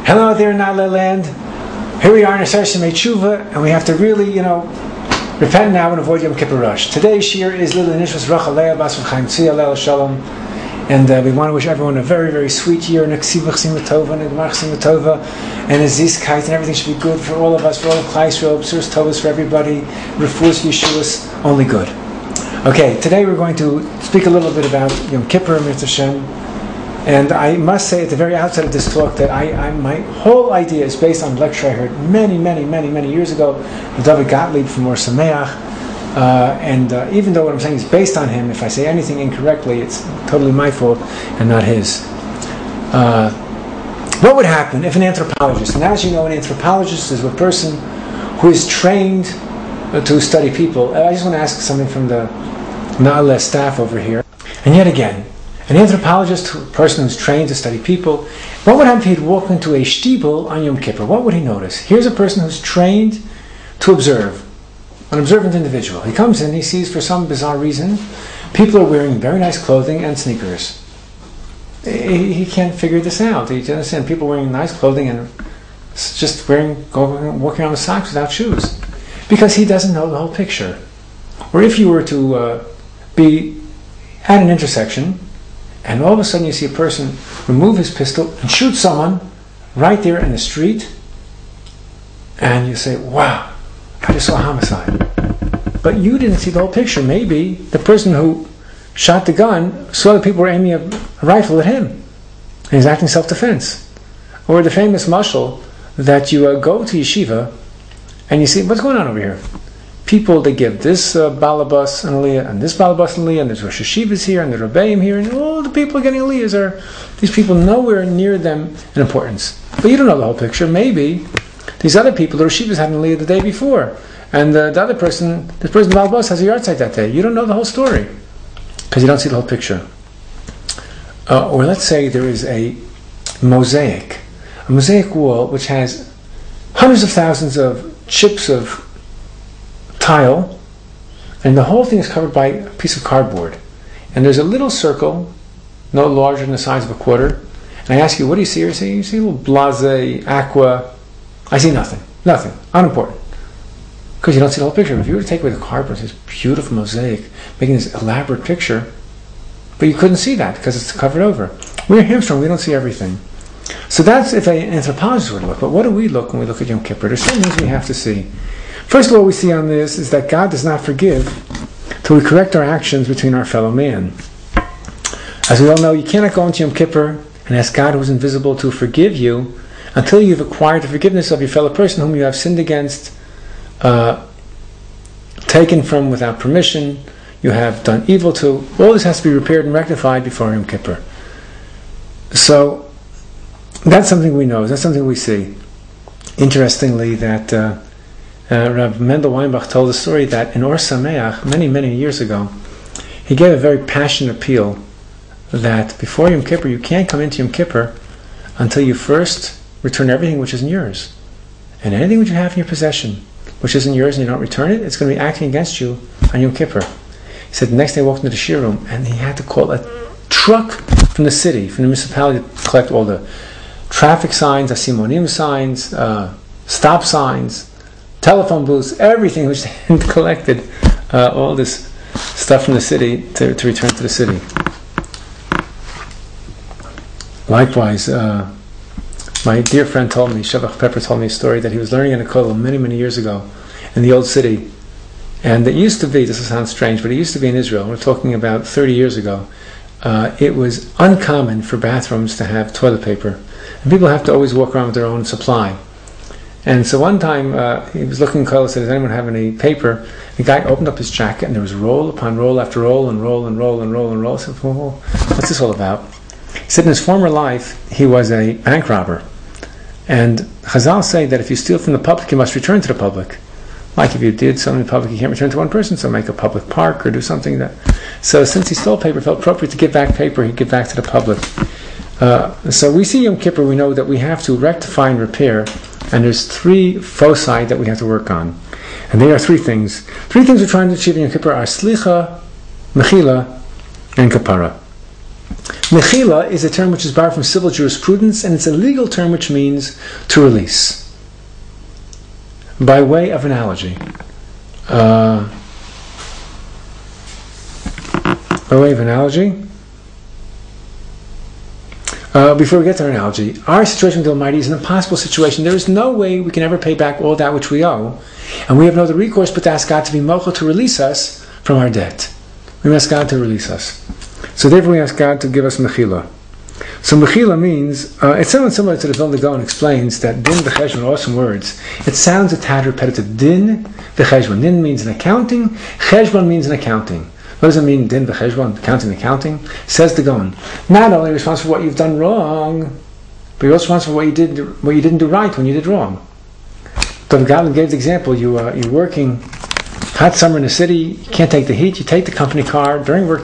Hello out there in Na'aleh land. Here we are in a session of Teshuva, and we have to really, repent now and avoid Yom Kippur rush. Today's shiur is Lila Nishmas Rachel Leah Bas Chaim Tzia Leil Shalom, and we want to wish everyone a very, very sweet year, and a Ksivach Simatova, and a Gmar Simatova, and a Zizkait, and everything should be good for all of us, for all of Klai Yisrael, B'suras Tovas for everybody, Refuas Yeshuas, only good. Okay, today we're going to speak a little bit about Yom Kippur, Mitzvah Hashem. And I must say at the very outset of this talk that my whole idea is based on a lecture I heard many years ago with David Gottlieb from Or Sameach. Even though what I'm saying is based on him, if I say anything incorrectly, it's totally my fault and not his. What would happen if an anthropologist, and as you know, an anthropologist is a person who is trained to study people. I just want to ask something from the Na'aleh staff over here. And yet again, an anthropologist, a person who's trained to study people, what would happen if he'd walk into a shtibel on Yom Kippur? What would he notice? Here's a person who's trained to observe, an observant individual. He comes in, he sees for some bizarre reason, people are wearing very nice clothing and sneakers. He can't figure this out. He doesn't understand people wearing nice clothing and just walking around with socks without shoes. Because he doesn't know the whole picture. Or if you were to be at an intersection, and all of a sudden you see a person remove his pistol and shoot someone right there in the street, and you say, wow, I just saw a homicide. But you didn't see the whole picture. Maybe the person who shot the gun saw that people were aiming a rifle at him, and he's acting self-defense. Or the famous mashal that you go to yeshiva and you see, what's going on over here? People, they give this balabas and aliyah, and this balabas and aliyah, and there's Rosh Hashivas here, and the Rebbeim here, and all the people getting aliyahs are these people nowhere near them in importance. But you don't know the whole picture. Maybe these other people, the Rosh Hashivas had an aliyah the day before, and the other person, this person balabas has a yard site that day. You don't know the whole story because you don't see the whole picture. Or let's say there is a mosaic wall which has hundreds of thousands of chips of tile, and the whole thing is covered by a piece of cardboard, and there's a little circle no larger than the size of a quarter, and I ask you, what do you see? You see a little blase, aqua. I see nothing, unimportant, because you don't see the whole picture. If you were to take away the cardboard, this beautiful mosaic making this elaborate picture, but you couldn't see that because it's covered over. We're hamstrung, we don't see everything. So that's if an anthropologist were to look. But what do we look when we look at Yom Kippur? There's certain things we have to see. First of all, we see on this is that God does not forgive till we correct our actions between our fellow man. As we all know, you cannot go into Yom Kippur and ask God, who is invisible, to forgive you until you've acquired the forgiveness of your fellow person whom you have sinned against, taken from without permission, you have done evil to. All this has to be repaired and rectified before Yom Kippur. So that's something we know, that's something we see. Interestingly, that Rabbi Mendel Weinbach told a story that in Or Sameach, many years ago, he gave a very passionate appeal that before Yom Kippur, you can't come into Yom Kippur until you first return everything which isn't yours. And anything which you have in your possession, which isn't yours, and you don't return it, it's going to be acting against you on Yom Kippur. He said the next day he walked into the shiur room, and he had to call a truck from the city, from the municipality, to collect all the traffic signs, asimonim signs, stop signs, telephone booths, everything which they had collected, all this stuff from the city to return to the city. Likewise, my dear friend told me, Shavach Pepper told me a story that he was learning in a kollel many years ago in the old city. And it used to be, this will sound strange, but it used to be in Israel, we're talking about 30 years ago, it was uncommon for bathrooms to have toilet paper. And people have to always walk around with their own supply. And so one time he was looking in kollel and said, does anyone have any paper? The guy opened up his jacket and there was roll upon roll after roll and roll. I said, well, what's this all about? He said in his former life he was a bank robber. And Chazal say that if you steal from the public, you must return to the public. Like if you did something in the public, you can't return to one person, so make a public park or do something that. So since he stole paper, it felt appropriate to give back paper, he'd give back to the public. So we see Yom Kippur, we know that we have to rectify and repair, and there's three foci that we have to work on. And they are three things. Three things we're trying to achieve in Yom Kippur are slicha, mechila, and kapara. Mechila is a term which is borrowed from civil jurisprudence, and it's a legal term which means to release. By way of analogy. By way of analogy, before we get to our analogy, our situation with the Almighty is an impossible situation. There is no way we can ever pay back all that which we owe, and we have no other recourse but to ask God to be mochel to release us from our debt. We ask God to release us. So therefore we ask God to give us mechila. So mechila means, it's somewhat similar to the Vilna Gaon explains that din v'cheshbon are awesome words. It sounds a tad repetitive. Din v'cheshbon. Din means an accounting, cheshbon means an accounting. What does it mean, din v'cheshbon, accounting? Says the Gaon. Not only responsible for what you've done wrong, but you're also responsible for what you didn't do right when you did wrong. So the Gaon gave the example, you're working hot summer in the city, you can't take the heat, you take the company car during work